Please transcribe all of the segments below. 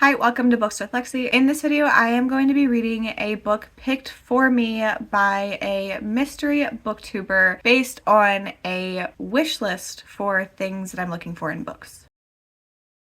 Hi, welcome to Books with Lexi. In this video, I am going to be reading a book picked for me by a mystery booktuber based on a wish list for things that I'm looking for in books.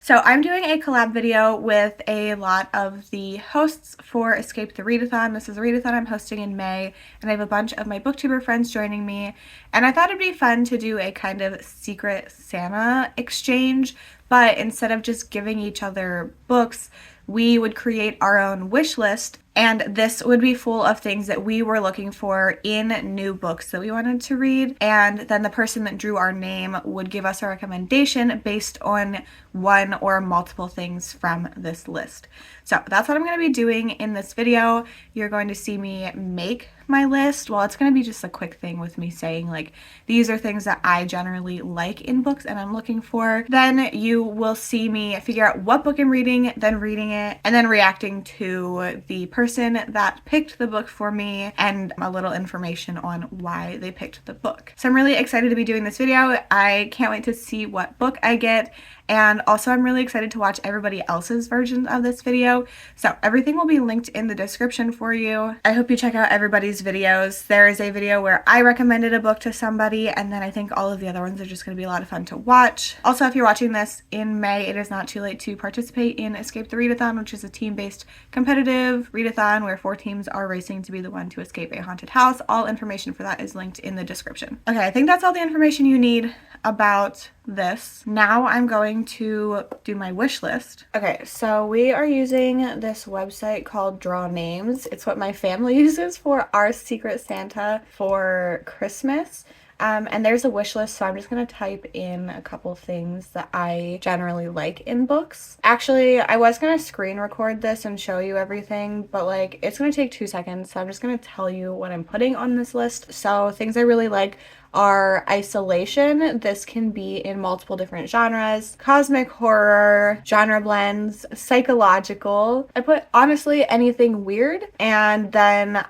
So I'm doing a collab video with a lot of the hosts for Escape the Readathon. This is a readathon I'm hosting in May, and I have a bunch of my booktuber friends joining me. And I thought it'd be fun to do a kind of secret Santa exchange, but instead of just giving each other books, we would create our own wish list, and this would be full of things that we were looking for in new books that we wanted to read, and then the person that drew our name would give us a recommendation based on one or multiple things from this list. So that's what I'm going to be doing in this video. You're going to see me make my list. Well, it's going to be just a quick thing with me saying like these are things that I generally like in books and I'm looking for. Then you will see me figure out what book I'm reading, then reading it, and then reacting to the person that picked the book for me and a little information on why they picked the book. So I'm really excited to be doing this video. I can't wait to see what book I get. And also I'm really excited to watch everybody else's versions of this video. So everything will be linked in the description for you. I hope you check out everybody's videos. There is a video where I recommended a book to somebody, and then I think all of the other ones are just going to be a lot of fun to watch. Also, if you're watching this in May, it is not too late to participate in Escape the Readathon, which is a team-based competitive readathon where 4 teams are racing to be the one to escape a haunted house. All information for that is linked in the description. Okay, I think that's all the information you need about this. Now I'm going to do my wish list. Okay, so we are using this website called Draw Names. It's what my family uses for our Secret Santa for Christmas. And there's a wish list, so I'm just gonna type in a couple things that I generally like in books. Actually, I was gonna screen record this and show you everything, but like it's gonna take 2 seconds, so I'm just gonna tell you what I'm putting on this list. So things I really like are isolation. This can be in multiple different genres, cosmic horror, genre blends, psychological. I put honestly anything weird, and then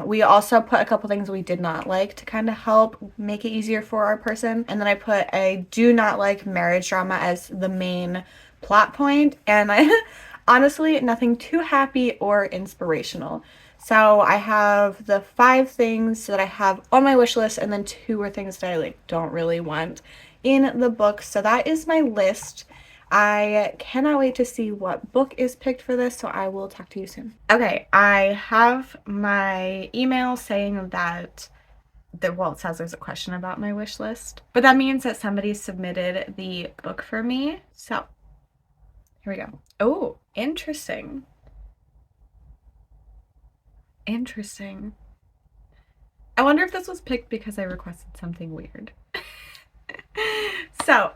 we also put a couple things we did not like to kind of help make it easier for our person, and then I put a do not like marriage drama as the main plot point, and I honestly nothing too happy or inspirational. So I have the 5 things that I have on my wish list, and then 2 are things that I like don't really want in the book. So that is my list. I cannot wait to see what book is picked for this, so I will talk to you soon. Okay, I have my email saying that well, it says there's a question about my wish list, but that means that somebody submitted the book for me. So here we go. Oh, interesting. Interesting. I wonder if this was picked because I requested something weird. So,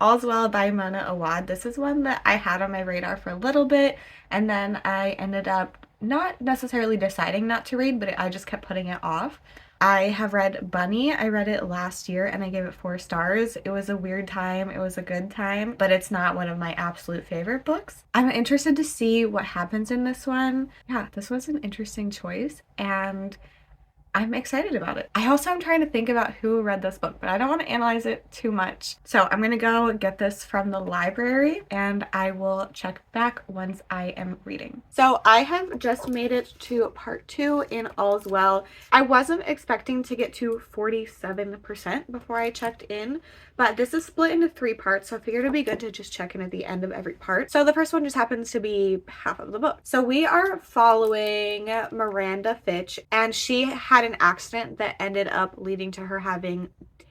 All's Well by Mona Awad. This is one that I had on my radar for a little bit, and then I ended up not necessarily deciding not to read, but I just kept putting it off. I have read Bunny. I read it last year and I gave it 4 stars. It was a weird time. It was a good time, but it's not one of my absolute favorite books. I'm interested to see what happens in this one. Yeah, this was an interesting choice, and I'm excited about it. I also am trying to think about who read this book, but I don't want to analyze it too much. So I'm gonna go get this from the library and I will check back once I am reading. So I have just made it to part 2 in All's Well. I wasn't expecting to get to 47% before I checked in, but this is split into 3 parts, so I figured it'd be good to just check in at the end of every part. So the first one just happens to be half of the book. So we are following Miranda Fitch, and she had an accident that ended up leading to her having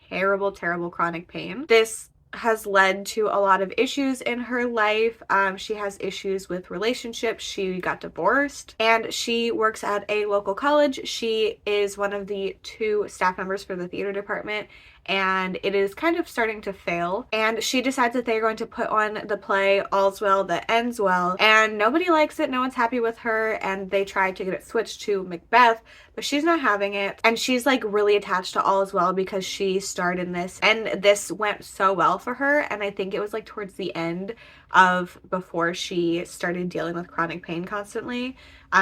terrible chronic pain. This has led to a lot of issues in her life. She has issues with relationships. She got divorced, and she works at a local college. She is one of the 2 staff members for the theater department, and it is kind of starting to fail, and she decides that they're going to put on the play All's Well That Ends Well, and nobody likes it. No one's happy with her, and they try to get it switched to Macbeth, but she's not having it, and she's like really attached to All Is Well because she starred in this, and this went so well for her, and I think it was like towards the end of before she started dealing with chronic pain constantly.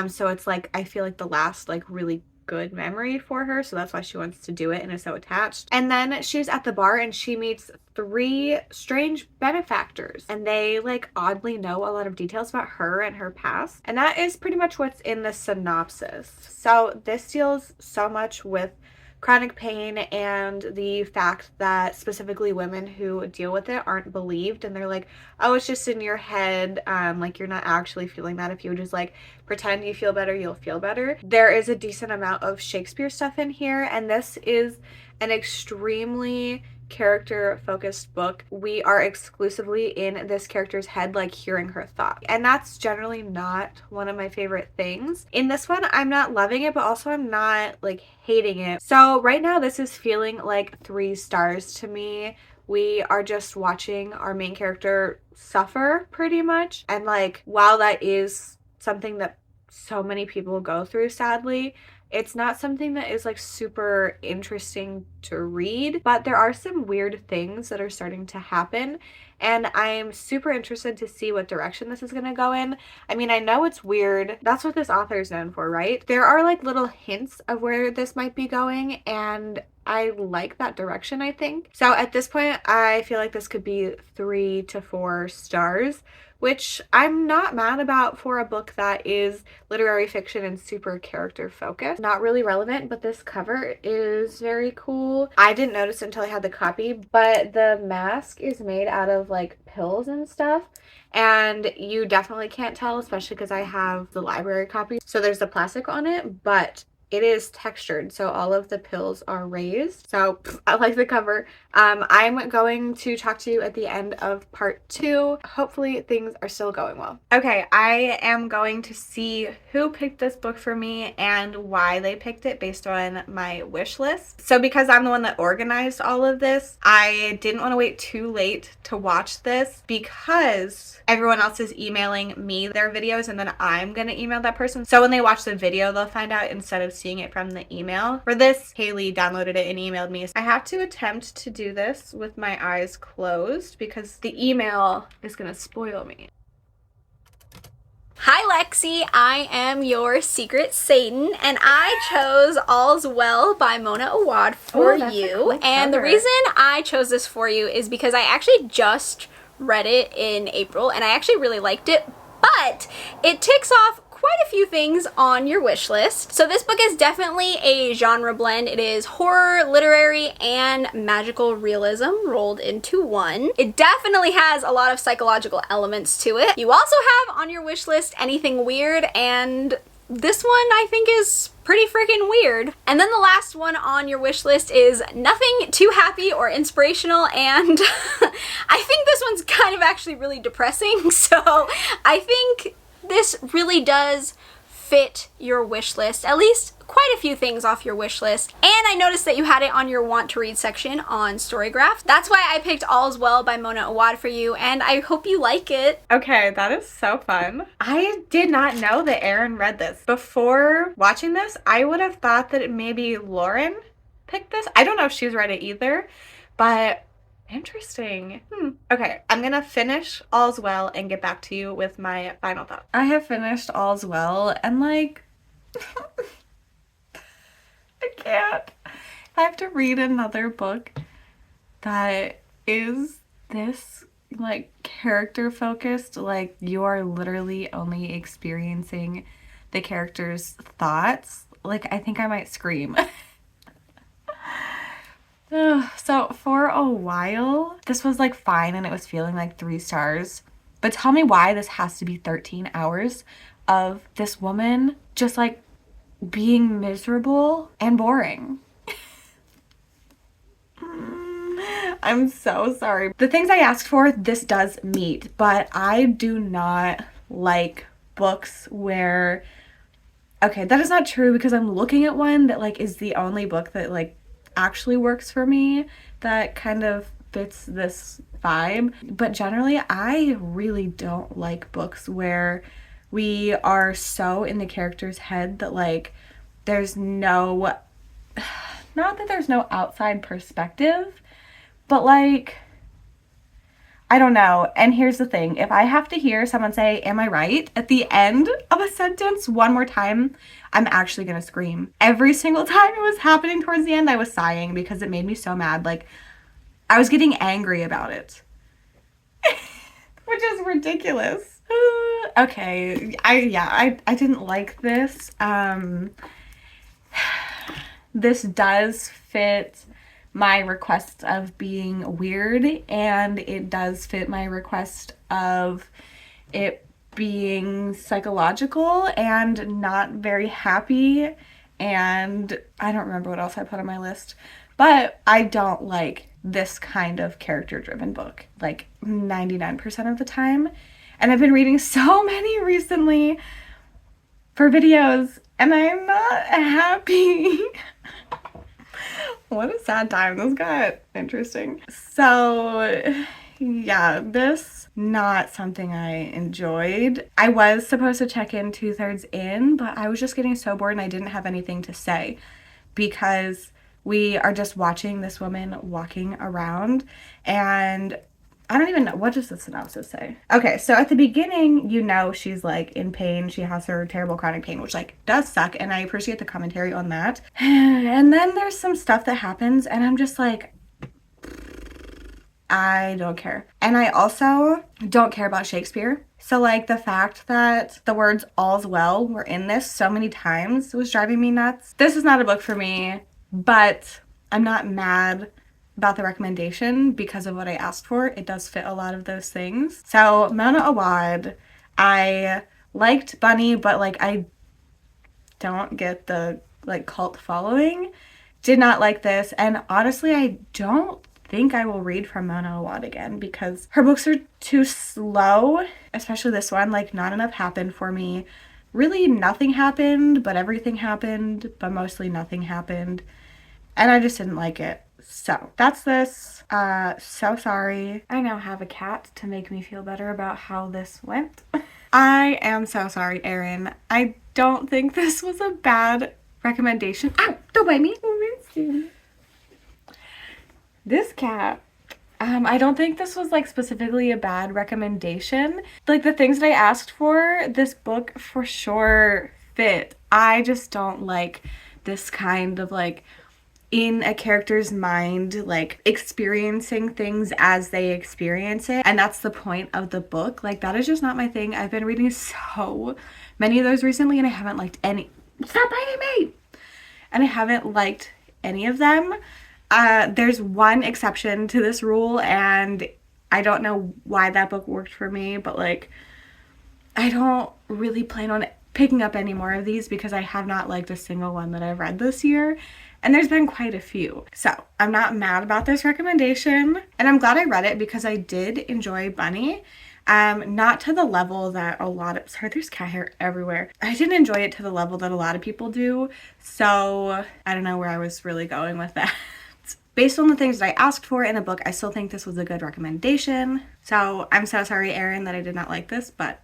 So it's like I feel like the last like really good memory for her, so that's why she wants to do it and is so attached. And then she's at the bar and she meets 3 strange benefactors, and they like oddly know a lot of details about her and her past, and that is pretty much what's in the synopsis. So this deals so much with chronic pain and the fact that specifically women who deal with it aren't believed, and they're like, oh, it's just in your head, like you're not actually feeling that. If you just like pretend you feel better, you'll feel better. There is a decent amount of Shakespeare stuff in here, and this is an extremely character focused book. We are exclusively in this character's head, like hearing her thoughts, and that's generally not one of my favorite things. In this one, I'm not loving it, but also I'm not like hating it. So right now this is feeling like 3 stars to me. We are just watching our main character suffer pretty much, and like while that is something that so many people go through, sadly, it's not something that is like super interesting to read, but there are some weird things that are starting to happen, and I'm super interested to see what direction this is going to go in. I mean, I know it's weird. That's what this author is known for, right? There are like little hints of where this might be going, and I like that direction, I think. So at this point, I feel like this could be 3 to 4 stars, which I'm not mad about for a book that is literary fiction and super character focused. Not really relevant, but this cover is very cool. I didn't notice until I had the copy, but the mask is made out of like pills and stuff, and you definitely can't tell, especially because I have the library copy. So there's the plastic on it, but it is textured, so all of the pills are raised. So I like the cover. I'm going to talk to you at the end of part 2. Hopefully things are still going well. Okay, I am going to see who picked this book for me and why they picked it based on my wish list. So because I'm the one that organized all of this, I didn't want to wait too late to watch this because everyone else is emailing me their videos, and then I'm gonna email that person. So when they watch the video, they'll find out instead of seeing it from the email. For this, Haley downloaded it and emailed me. I have to attempt to do this with my eyes closed because the email is gonna spoil me. Hi Lexi, I am your secret Satan, and I chose All's Well by Mona Awad for you. Cool and the reason I chose this for you is because I actually just read it in April and I actually really liked it, but it ticks off quite a few things on your wish list. So this book is definitely a genre blend. It is horror, literary, and magical realism rolled into one. It definitely has a lot of psychological elements to it. You also have on your wish list anything weird, and this one I think is pretty freaking weird. And then the last one on your wish list is nothing too happy or inspirational, and I think this one's kind of actually really depressing, so I think this really does fit your wish list, at least quite a few things off your wish list. And I noticed that you had it on your want to read section on Storygraph. That's why I picked All's Well by Mona Awad for you, and I hope you like it. Okay, that is so fun. I did not know that Erin read this. Before watching this, I would have thought that maybe Lauren picked this. I don't know if she's read it either, but interesting. Okay, I'm gonna finish All's Well and get back to you with my final thoughts. I have finished All's Well, and like, I can't. I have to read another book that is this like character focused, like you are literally only experiencing the character's thoughts. Like, I think I might scream. So for a while, this was like fine and it was feeling like 3 stars. But tell me why this has to be 13 hours of this woman just like being miserable and boring. I'm so sorry. The things I asked for, this does meet, but I do not like books where, okay, that is not true because I'm looking at one that like is the only book that like actually works for me that kind of fits this vibe. But generally, I really don't like books where we are so in the character's head that like there's no, not that there's no outside perspective, but like I don't know. And here's the thing. If I have to hear someone say, am I right? At the end of a sentence one more time, I'm actually going to scream. Every single time it was happening towards the end, I was sighing because it made me so mad. Like, I was getting angry about it. Which is ridiculous. Okay. I didn't like this. This does fit my request of being weird, and it does fit my request of it being psychological and not very happy, and I don't remember what else I put on my list, but I don't like this kind of character-driven book, like 99% of the time, and I've been reading so many recently for videos, and I'm not happy. What a sad time. This got interesting. So, yeah, this not something I enjoyed. I was supposed to check in 2/3 in, but I was just getting so bored and I didn't have anything to say because we are just watching this woman walking around, and I don't even know, what does the synopsis say? Okay, so at the beginning, you know, she's like in pain. She has her terrible chronic pain, which like does suck, and I appreciate the commentary on that. And then there's some stuff that happens, and I'm just like, I don't care. And I also don't care about Shakespeare. So like the fact that the words all's well were in this so many times was driving me nuts. This is not a book for me, but I'm not mad about the recommendation because of what I asked for. It does fit a lot of those things. So Mona Awad, I liked Bunny, but like I don't get the like cult following. Did not like this, and honestly I don't think I will read from Mona Awad again because her books are too slow, especially this one. Like, not enough happened for me. Really nothing happened, but everything happened, but mostly nothing happened, and I just didn't like it. So that's this. So sorry. I now have a cat to make me feel better about how this went. I am so sorry, Erin. I don't think this was a bad recommendation. Ow! Don't bite me. This cat. I don't think this was like specifically a bad recommendation. Like the things that I asked for, this book for sure fit. I just don't like this kind of like in a character's mind, like experiencing things as they experience it. And that's the point of the book. Like, that is just not my thing. I've been reading so many of those recently and I haven't liked any. Stop biting me! And I haven't liked any of them. There's one exception to this rule, and I don't know why that book worked for me, but like, I don't really plan on picking up any more of these because I have not liked a single one that I've read this year. And there's been quite a few. So I'm not mad about this recommendation. And I'm glad I read it because I did enjoy Bunny. Not to the level that a lot of, sorry, there's cat hair everywhere. I didn't enjoy it to the level that a lot of people do. So I don't know where I was really going with that. Based on the things that I asked for in a book, I still think this was a good recommendation. So I'm so sorry, Erin, that I did not like this, but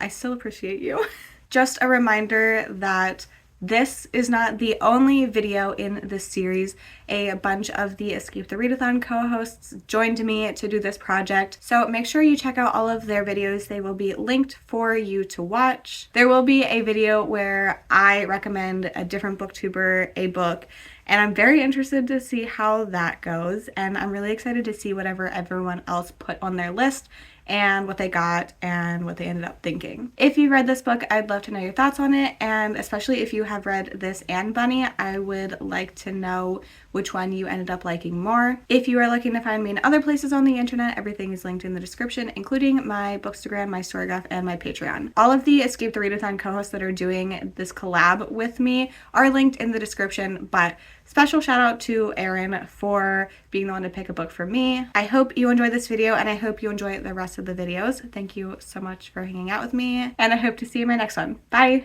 I still appreciate you. Just a reminder that this is not the only video in this series. A bunch of the Escape the Readathon co-hosts joined me to do this project, so make sure you check out all of their videos. They will be linked for you to watch. There will be a video where I recommend a different booktuber a book, and I'm very interested to see how that goes, and I'm really excited to see whatever everyone else put on their list and what they got and what they ended up thinking. If you read this book, I'd love to know your thoughts on it, and especially if you have read this and Bunny, I would like to know which one you ended up liking more. If you are looking to find me in other places on the internet, everything is linked in the description, including my Bookstagram, my Storygraph, and my Patreon. All of the Escape the Readathon co-hosts that are doing this collab with me are linked in the description, but special shout out to Erin for being the one to pick a book for me. I hope you enjoyed this video, and I hope you enjoy the rest of the videos. Thank you so much for hanging out with me, and I hope to see you in my next one. Bye!